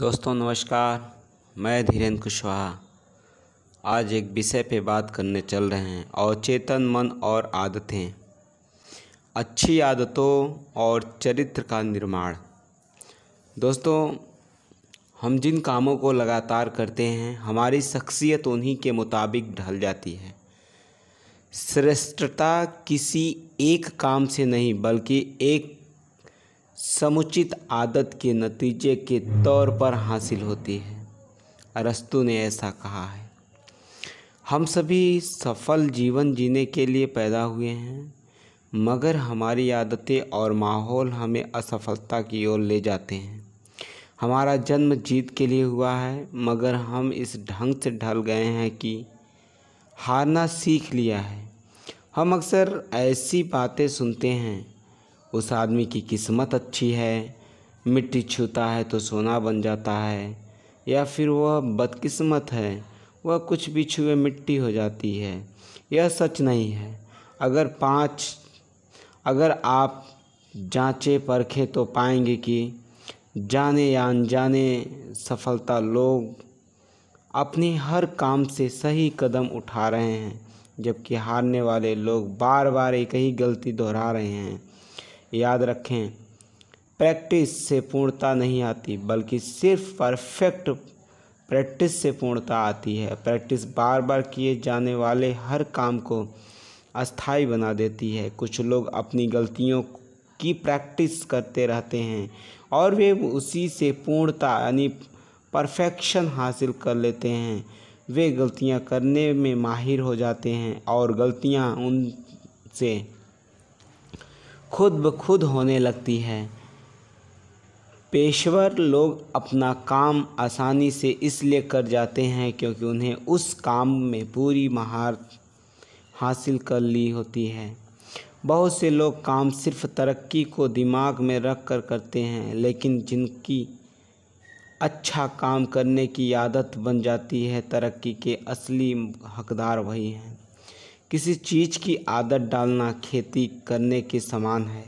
दोस्तों नमस्कार। मैं धीरेन्द्र कुशवाहा आज एक विषय पे बात करने चल रहे हैं। अवचेतन मन और आदतें, अच्छी आदतों और चरित्र का निर्माण। दोस्तों, हम जिन कामों को लगातार करते हैं हमारी शख्सियत उन्हीं के मुताबिक ढल जाती है। श्रेष्ठता किसी एक काम से नहीं बल्कि एक समुचित आदत के नतीजे के तौर पर हासिल होती है। अरस्तू ने ऐसा कहा है। हम सभी सफल जीवन जीने के लिए पैदा हुए हैं, मगर हमारी आदतें और माहौल हमें असफलता की ओर ले जाते हैं। हमारा जन्म जीत के लिए हुआ है, मगर हम इस ढंग से ढल गए हैं कि हारना सीख लिया है। हम अक्सर ऐसी बातें सुनते हैं, उस आदमी की किस्मत अच्छी है, मिट्टी छूता है तो सोना बन जाता है, या फिर वह बदकिस्मत है, वह कुछ भी छुए मिट्टी हो जाती है। यह सच नहीं है। अगर आप जांचे परखें तो पाएंगे कि जाने या अनजाने सफलता लोग अपने हर काम से सही कदम उठा रहे हैं, जबकि हारने वाले लोग बार बार एक ही गलती दोहरा रहे हैं। याद रखें, प्रैक्टिस से पूर्णता नहीं आती, बल्कि सिर्फ परफेक्ट प्रैक्टिस से पूर्णता आती है। प्रैक्टिस बार बार किए जाने वाले हर काम को अस्थायी बना देती है। कुछ लोग अपनी गलतियों की प्रैक्टिस करते रहते हैं और वे उसी से पूर्णता यानी परफेक्शन हासिल कर लेते हैं। वे गलतियां करने में माहिर हो जाते हैं और गलतियां उनसे खुद ब खुद होने लगती है। पेशेवर लोग अपना काम आसानी से इसलिए कर जाते हैं क्योंकि उन्हें उस काम में पूरी महारत हासिल कर ली होती है। बहुत से लोग काम सिर्फ तरक्की को दिमाग में रख कर करते हैं, लेकिन जिनकी अच्छा काम करने की आदत बन जाती है, तरक्की के असली हकदार वही हैं। किसी चीज़ की आदत डालना खेती करने के समान है।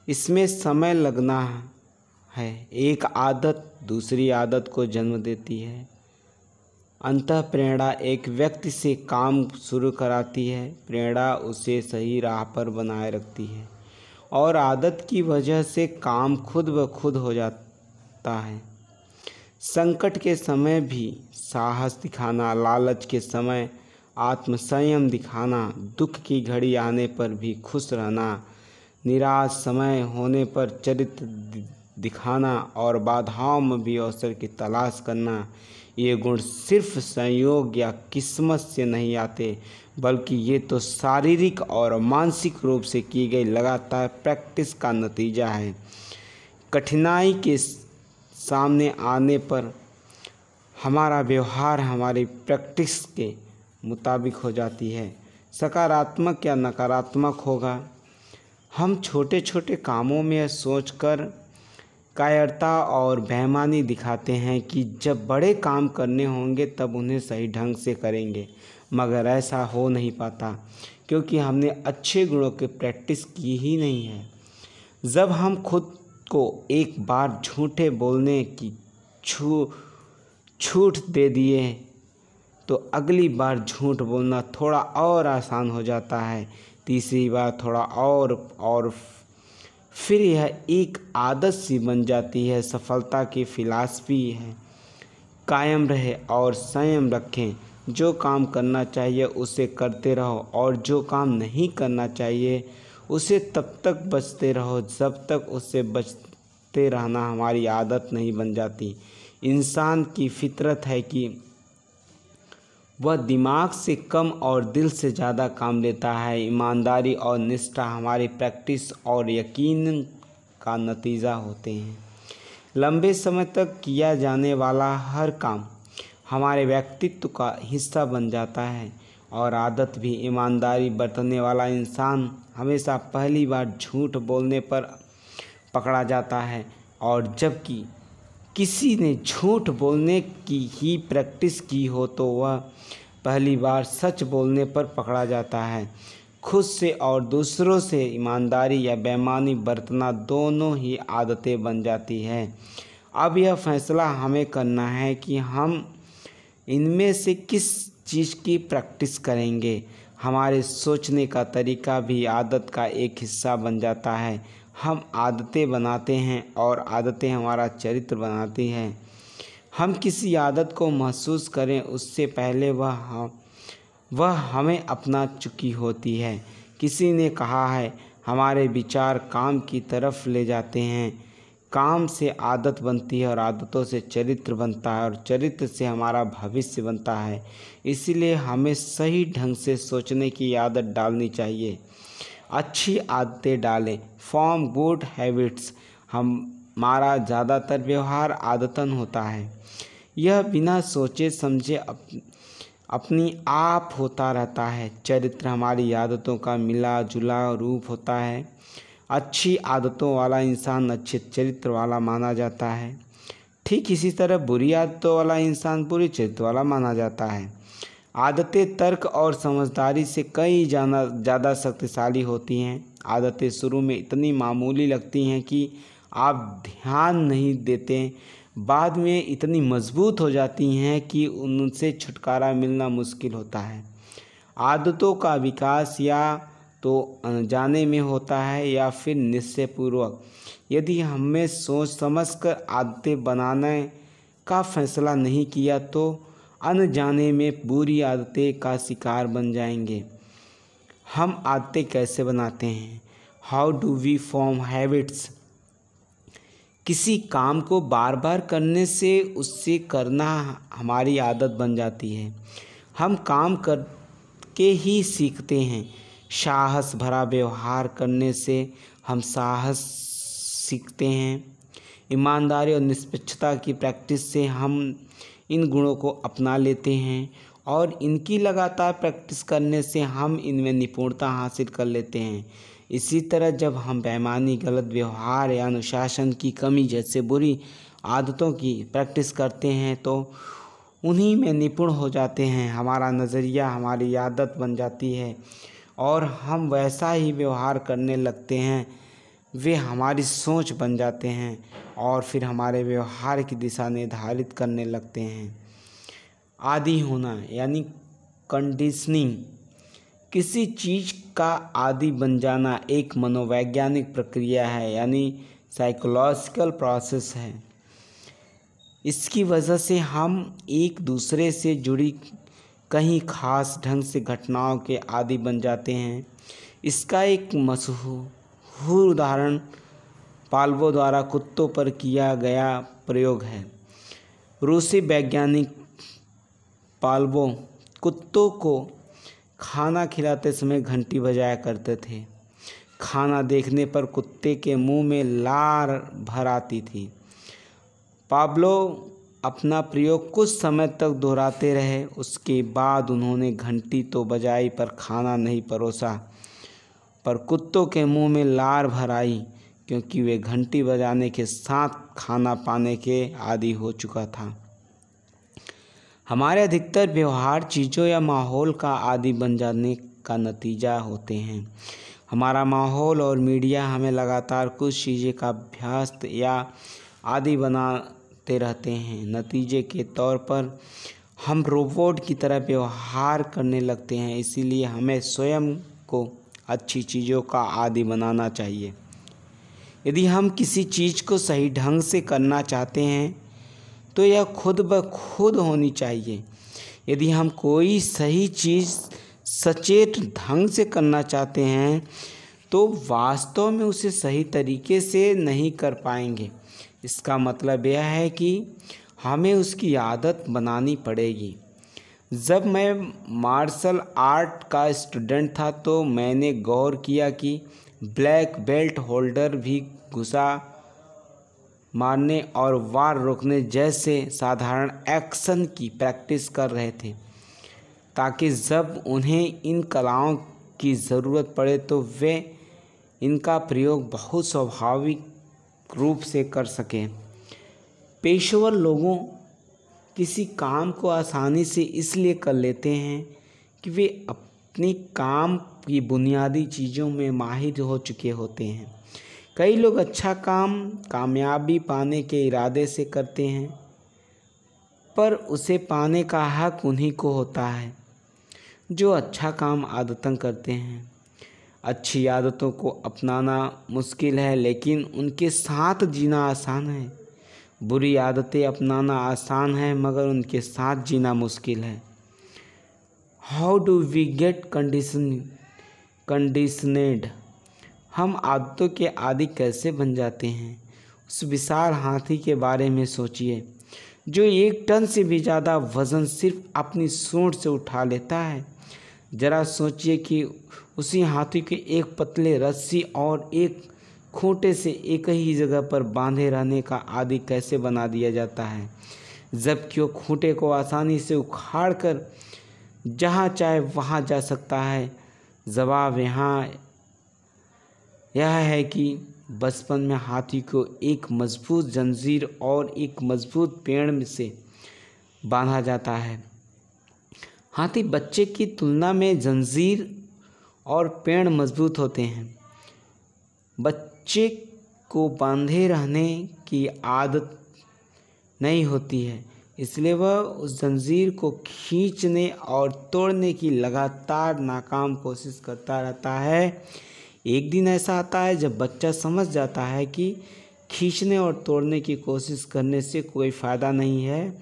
इसमें समय लगना है। एक आदत दूसरी आदत को जन्म देती है। अंतः प्रेरणा एक व्यक्ति से काम शुरू कराती है। प्रेरणा उसे सही राह पर बनाए रखती है और आदत की वजह से काम खुद ब खुद हो जाता है। संकट के समय भी साहस दिखाना, लालच के समय आत्मसंयम दिखाना, दुख की घड़ी आने पर भी खुश रहना, निराश समय होने पर चरित्र दिखाना और बाधाओं में भी अवसर की तलाश करना, ये गुण सिर्फ संयोग या किस्मत से नहीं आते, बल्कि ये तो शारीरिक और मानसिक रूप से की गई लगातार प्रैक्टिस का नतीजा है। कठिनाई के सामने आने पर हमारा व्यवहार हमारी प्रैक्टिस के मुताबिक हो जाती है, सकारात्मक या नकारात्मक होगा। हम छोटे छोटे कामों में सोचकर कायरता और बेईमानी दिखाते हैं कि जब बड़े काम करने होंगे तब उन्हें सही ढंग से करेंगे, मगर ऐसा हो नहीं पाता क्योंकि हमने अच्छे गुणों की प्रैक्टिस की ही नहीं है। जब हम खुद को एक बार झूठे बोलने की छूट दे दिए तो अगली बार झूठ बोलना थोड़ा और आसान हो जाता है, तीसरी बार थोड़ा और फिर यह एक आदत सी बन जाती है। सफलता की फिलॉसफी है कायम रहे और संयम रखें। जो काम करना चाहिए उसे करते रहो और जो काम नहीं करना चाहिए उसे तब तक बचते रहो जब तक उससे बचते रहना हमारी आदत नहीं बन जाती। इंसान की फितरत है कि वह दिमाग से कम और दिल से ज़्यादा काम लेता है। ईमानदारी और निष्ठा हमारी प्रैक्टिस और यकीन का नतीजा होते हैं। लंबे समय तक किया जाने वाला हर काम हमारे व्यक्तित्व का हिस्सा बन जाता है और आदत भी। ईमानदारी बरतने वाला इंसान हमेशा पहली बार झूठ बोलने पर पकड़ा जाता है, और जबकि किसी ने झूठ बोलने की ही प्रैक्टिस की हो तो वह पहली बार सच बोलने पर पकड़ा जाता है। खुद से और दूसरों से ईमानदारी या बेईमानी बरतना दोनों ही आदतें बन जाती हैं अब यह फैसला हमें करना है कि हम इनमें से किस चीज़ की प्रैक्टिस करेंगे। हमारे सोचने का तरीका भी आदत का एक हिस्सा बन जाता है। हम आदतें बनाते हैं और आदतें हमारा चरित्र बनाती हैं। हम किसी आदत को महसूस करें उससे पहले वह हमें अपना चुकी होती है। किसी ने कहा है, हमारे विचार काम की तरफ ले जाते हैं, काम से आदत बनती है और आदतों से चरित्र बनता है और चरित्र से हमारा भविष्य बनता है। इसीलिए हमें सही ढंग से सोचने की आदत डालनी चाहिए। अच्छी आदतें डालें। Form good habits. हमारा ज़्यादातर व्यवहार आदतन होता है। यह बिना सोचे समझे अपनी आप होता रहता है। चरित्र हमारी आदतों का मिला जुला रूप होता है। अच्छी आदतों वाला इंसान अच्छे चरित्र वाला माना जाता है। ठीक इसी तरह बुरी आदतों वाला इंसान बुरी चरित्र वाला माना जाता है। आदतें तर्क और समझदारी से कई ज़्यादा शक्तिशाली होती हैं। आदतें शुरू में इतनी मामूली लगती हैं कि आप ध्यान नहीं देते, बाद में इतनी मजबूत हो जाती हैं कि उनसे छुटकारा मिलना मुश्किल होता है। आदतों का विकास या तो अनजाने में होता है या फिर निश्चयपूर्वक। यदि हमने सोच समझकर आदतें बनाने का फैसला नहीं किया तो अनजाने में बुरी आदतें का शिकार बन जाएंगे। हम आदतें कैसे बनाते हैं? How do we form habits? किसी काम को बार बार करने से उससे करना हमारी आदत बन जाती है। हम काम करके ही सीखते हैं। साहस भरा व्यवहार करने से हम साहस सीखते हैं। ईमानदारी और निष्पक्षता की प्रैक्टिस से हम इन गुणों को अपना लेते हैं और इनकी लगातार प्रैक्टिस करने से हम इनमें निपुणता हासिल कर लेते हैं। इसी तरह जब हम बेईमानी, गलत व्यवहार या अनुशासन की कमी जैसे बुरी आदतों की प्रैक्टिस करते हैं तो उन्हीं में निपुण हो जाते हैं। हमारा नज़रिया हमारी आदत बन जाती है और हम वैसा ही व्यवहार करने लगते हैं। वे हमारी सोच बन जाते हैं और फिर हमारे व्यवहार की दिशा निर्धारित करने लगते हैं। आदी होना यानी कंडीशनिंग। किसी चीज़ का आदी बन जाना एक मनोवैज्ञानिक प्रक्रिया है यानी साइकोलॉजिकल प्रोसेस है। इसकी वजह से हम एक दूसरे से जुड़ी कहीं खास ढंग से घटनाओं के आदी बन जाते हैं। इसका एक मशहूर उदाहरण पाव्लोव द्वारा कुत्तों पर किया गया प्रयोग है। रूसी वैज्ञानिक पाव्लोव कुत्तों को खाना खिलाते समय घंटी बजाया करते थे। खाना देखने पर कुत्ते के मुंह में लार भर आती थी। पाव्लोव अपना प्रयोग कुछ समय तक दोहराते रहे। उसके बाद उन्होंने घंटी तो बजाई पर खाना नहीं परोसा, पर कुत्तों के मुंह में लार भर आई, क्योंकि वे घंटी बजाने के साथ खाना पाने के आदी हो चुका था। हमारे अधिकतर व्यवहार चीज़ों या माहौल का आदी बन जाने का नतीजा होते हैं। हमारा माहौल और मीडिया हमें लगातार कुछ चीज़ें का अभ्यास या आदी बनाते रहते हैं। नतीजे के तौर पर हम रोबोट की तरह व्यवहार करने लगते हैं। इसीलिए हमें स्वयं को अच्छी चीज़ों का आदी बनाना चाहिए। यदि हम किसी चीज़ को सही ढंग से करना चाहते हैं तो यह खुद ब खुद होनी चाहिए। यदि हम कोई सही चीज़ सचेत ढंग से करना चाहते हैं तो वास्तव में उसे सही तरीके से नहीं कर पाएंगे। इसका मतलब यह है कि हमें उसकी आदत बनानी पड़ेगी। जब मैं मार्शल आर्ट का स्टूडेंट था तो मैंने गौर किया कि ब्लैक बेल्ट होल्डर भी गुस्सा मारने और वार रोकने जैसे साधारण एक्शन की प्रैक्टिस कर रहे थे, ताकि जब उन्हें इन कलाओं की ज़रूरत पड़े तो वे इनका प्रयोग बहुत स्वाभाविक रूप से कर सकें। पेशेवर लोगों किसी काम को आसानी से इसलिए कर लेते हैं कि वे अपने काम की बुनियादी चीज़ों में माहिर हो चुके होते हैं। कई लोग अच्छा काम कामयाबी पाने के इरादे से करते हैं, पर उसे पाने का हक उन्हीं को होता है जो अच्छा काम आदतन करते हैं। अच्छी आदतों को अपनाना मुश्किल है, लेकिन उनके साथ जीना आसान है। बुरी आदतें अपनाना आसान है, मगर उनके साथ जीना मुश्किल है। How do we get conditioned? हम आदतों के आदी कैसे बन जाते हैं? उस विशाल हाथी के बारे में सोचिए जो 1 टन से भी ज़्यादा वज़न सिर्फ अपनी सूंड से उठा लेता है। ज़रा सोचिए कि उसी हाथी के एक पतले रस्सी और एक खूंटे से एक ही जगह पर बांधे रहने का आदी कैसे बना दिया जाता है, जबकि वो खूंटे को आसानी से उखाड़ कर जहाँ चाहे वहाँ जा सकता है। जवाब यहाँ यह है कि बचपन में हाथी को एक मजबूत जंजीर और एक मजबूत पेड़ से बांधा जाता है। हाथी बच्चे की तुलना में जंजीर और पेड़ मजबूत होते हैं। बच्चे को बांधे रहने की आदत नहीं होती है, इसलिए वह उस जंजीर को खींचने और तोड़ने की लगातार नाकाम कोशिश करता रहता है। एक दिन ऐसा आता है जब बच्चा समझ जाता है कि खींचने और तोड़ने की कोशिश करने से कोई फ़ायदा नहीं है।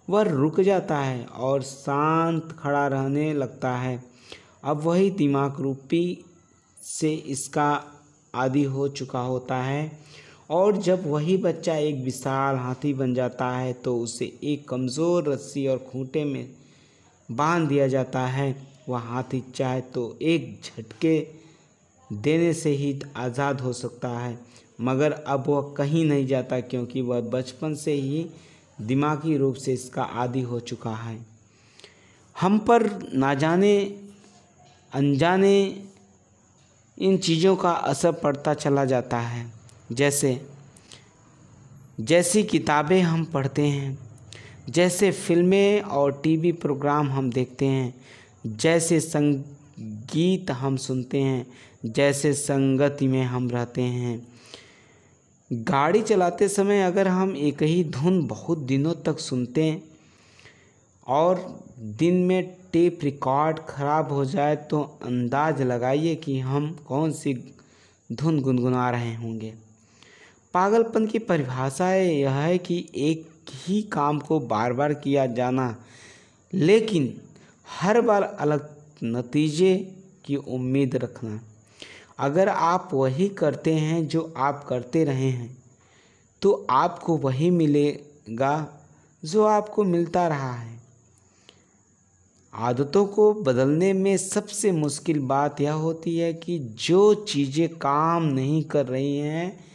वह रुक जाता है और शांत खड़ा रहने लगता है। अब वही दिमाग रूपी से इसका आदी हो चुका होता है, और जब वही बच्चा एक विशाल हाथी बन जाता है तो उसे एक कमज़ोर रस्सी और खूंटे में बांध दिया जाता है। वह हाथी चाहे तो एक झटके देने से ही आज़ाद हो सकता है, मगर अब वह कहीं नहीं जाता क्योंकि वह बचपन से ही दिमागी रूप से इसका आदी हो चुका है। हम पर ना जाने अनजाने इन चीज़ों का असर पड़ता चला जाता है। जैसी किताबें हम पढ़ते हैं, जैसे फिल्में और टीवी प्रोग्राम हम देखते हैं, जैसे संगीत हम सुनते हैं, जैसे संगति में हम रहते हैं। गाड़ी चलाते समय अगर हम एक ही धुन बहुत दिनों तक सुनते हैं और दिन में टेप रिकॉर्ड ख़राब हो जाए तो अंदाज़ लगाइए कि हम कौन सी धुन गुनगुना रहे होंगे। पागलपन की परिभाषा यह है कि एक ही काम को बार बार किया जाना, लेकिन हर बार अलग नतीजे की उम्मीद रखना। अगर आप वही करते हैं जो आप करते रहे हैं, तो आपको वही मिलेगा जो आपको मिलता रहा है। आदतों को बदलने में सबसे मुश्किल बात यह होती है कि जो चीज़ें काम नहीं कर रही हैं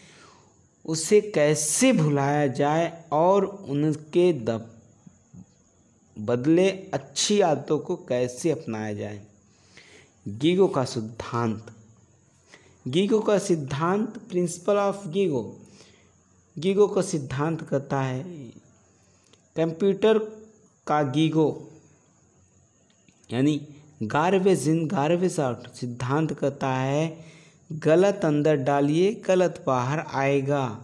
उसे कैसे भुलाया जाए और उनके बदले अच्छी आदतों को कैसे अपनाया जाए। गीगो का सिद्धांत प्रिंसिपल ऑफ गीगो का सिद्धांत कहता है, कंप्यूटर का गीगो यानी गार्बेज इन गार्बेज आउट सिद्धांत कहता है, गलत अंदर डालिए गलत बाहर आएगा,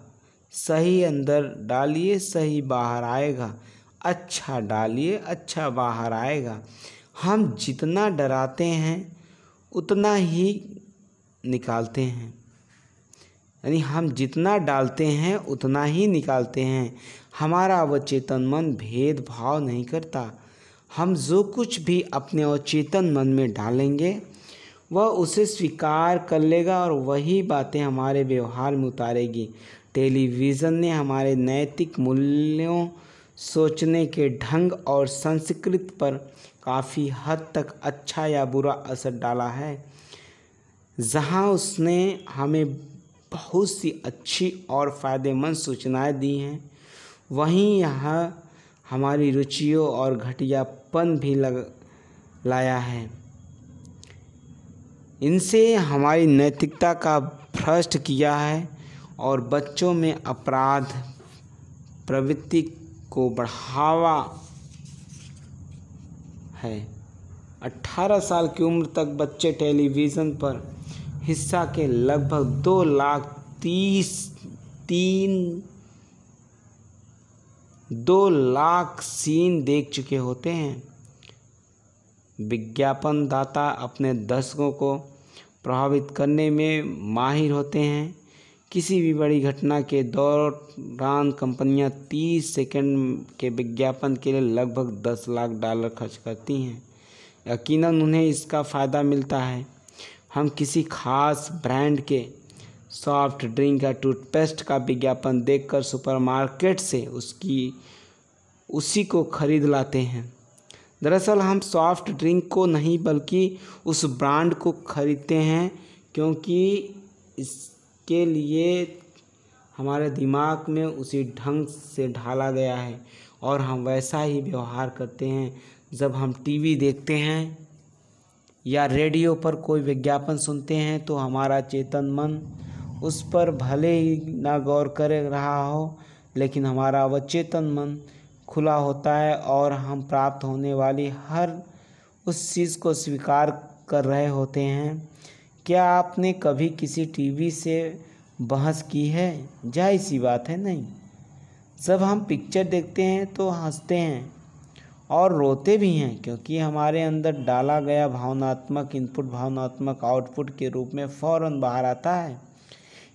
सही अंदर डालिए सही बाहर आएगा, अच्छा डालिए अच्छा बाहर आएगा। हम जितना डराते हैं उतना ही निकालते हैं, यानी हम जितना डालते हैं उतना ही निकालते हैं। हमारा अवचेतन मन भेदभाव नहीं करता। हम जो कुछ भी अपने अवचेतन मन में डालेंगे वह उसे स्वीकार कर लेगा और वही बातें हमारे व्यवहार में उतारेगी। टेलीविज़न ने हमारे नैतिक मूल्यों, सोचने के ढंग और संस्कृति पर काफ़ी हद तक अच्छा या बुरा असर डाला है। जहां उसने हमें बहुत सी अच्छी और फ़ायदेमंद सूचनाएं दी हैं, वहीं यहाँ हमारी रुचियों और घटियापन भी लाया है। इनसे हमारी नैतिकता का भ्रष्ट किया है और बच्चों में अपराध प्रवृत्ति को बढ़ावा है। 18 साल की उम्र तक बच्चे टेलीविज़न पर हिस्सा के लगभग 2 लाख 2 लाख सीन देख चुके होते हैं। विज्ञापन दाता अपने दर्शकों को प्रभावित करने में माहिर होते हैं। किसी भी बड़ी घटना के दौरान कंपनियां 30 सेकंड के विज्ञापन के लिए लगभग $10 लाख खर्च करती हैं। यकीनन उन्हें इसका फ़ायदा मिलता है। हम किसी खास ब्रांड के सॉफ्ट ड्रिंक या टूथपेस्ट का विज्ञापन देखकर सुपरमार्केट से उसी को खरीद लाते हैं। दरअसल हम सॉफ्ट ड्रिंक को नहीं बल्कि उस ब्रांड को खरीदते हैं, क्योंकि इसके लिए हमारे दिमाग में उसी ढंग से ढाला गया है और हम वैसा ही व्यवहार करते हैं। जब हम टीवी देखते हैं या रेडियो पर कोई विज्ञापन सुनते हैं तो हमारा चेतन मन उस पर भले ही ना गौर कर रहा हो, लेकिन हमारा अवचेतन मन खुला होता है और हम प्राप्त होने वाली हर उस चीज़ को स्वीकार कर रहे होते हैं। क्या आपने कभी किसी टीवी से बहस की है? जाहिर सी बात है, नहीं। जब हम पिक्चर देखते हैं तो हंसते हैं और रोते भी हैं, क्योंकि हमारे अंदर डाला गया भावनात्मक इनपुट भावनात्मक आउटपुट के रूप में फ़ौरन बाहर आता है।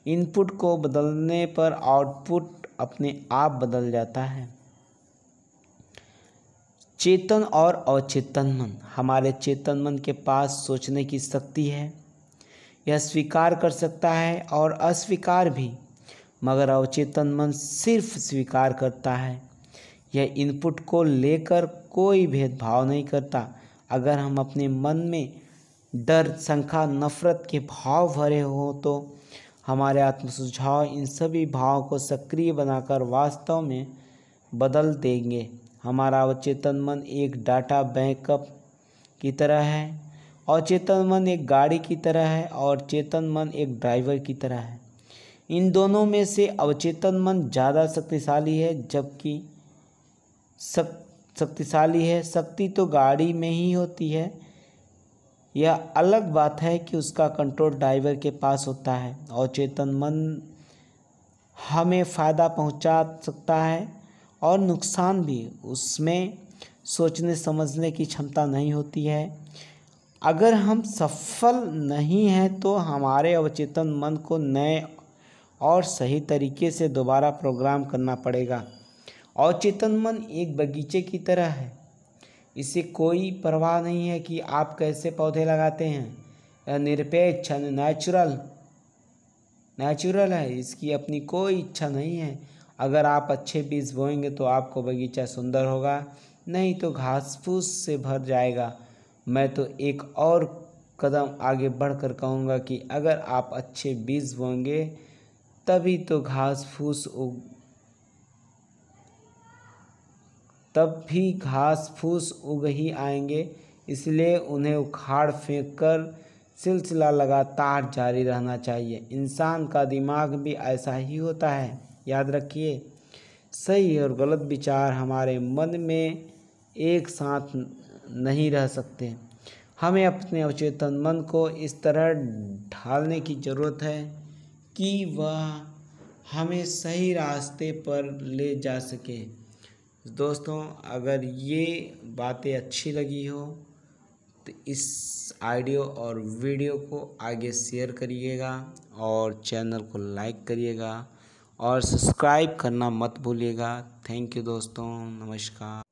इनपुट को बदलने पर आउटपुट अपने आप बदल जाता है। चेतन और अवचेतन मन। हमारे चेतन मन के पास सोचने की शक्ति है। यह स्वीकार कर सकता है और अस्वीकार भी, मगर अवचेतन मन सिर्फ स्वीकार करता है। यह इनपुट को लेकर कोई भेदभाव नहीं करता। अगर हम अपने मन में डर, शंका, नफरत के भाव भरे हो तो हमारे आत्मसुझाव इन सभी भावों को सक्रिय बनाकर वास्तव में बदल देंगे। हमारा अवचेतन मन एक डाटा बैकअप की तरह है, अवचेतन मन एक गाड़ी की तरह है और चेतन मन एक ड्राइवर की तरह है। इन दोनों में से अवचेतन मन ज़्यादा शक्तिशाली है, जबकि शक्तिशाली है। शक्ति तो गाड़ी में ही होती है। यह अलग बात है कि उसका कंट्रोल ड्राइवर के पास होता है। अवचेतन मन हमें फ़ायदा पहुंचा सकता है और नुकसान भी। उसमें सोचने समझने की क्षमता नहीं होती है। अगर हम सफल नहीं हैं तो हमारे अवचेतन मन को नए और सही तरीके से दोबारा प्रोग्राम करना पड़ेगा। अवचेतन मन एक बगीचे की तरह है। इसे कोई परवाह नहीं है कि आप कैसे पौधे लगाते हैं। यह निरपेक्ष नेचुरल है। इसकी अपनी कोई इच्छा नहीं है। अगर आप अच्छे बीज बोएंगे तो आपको बगीचा सुंदर होगा, नहीं तो घास फूस से भर जाएगा। मैं तो एक और कदम आगे बढ़कर कहूँगा कि अगर आप अच्छे बीज बोएंगे तभी तो तब भी घास फूस उग ही आएंगे। इसलिए उन्हें उखाड़ फेंक कर सिलसिला लगातार जारी रहना चाहिए। इंसान का दिमाग भी ऐसा ही होता है। याद रखिए, सही और गलत विचार हमारे मन में एक साथ नहीं रह सकते। हमें अपने अवचेतन मन को इस तरह ढालने की ज़रूरत है कि वह हमें सही रास्ते पर ले जा सके। दोस्तों, अगर ये बातें अच्छी लगी हो तो इस ऑडियो और वीडियो को आगे शेयर करिएगा और चैनल को लाइक करिएगा और सब्सक्राइब करना मत भूलिएगा। थैंक यू दोस्तों, नमस्कार।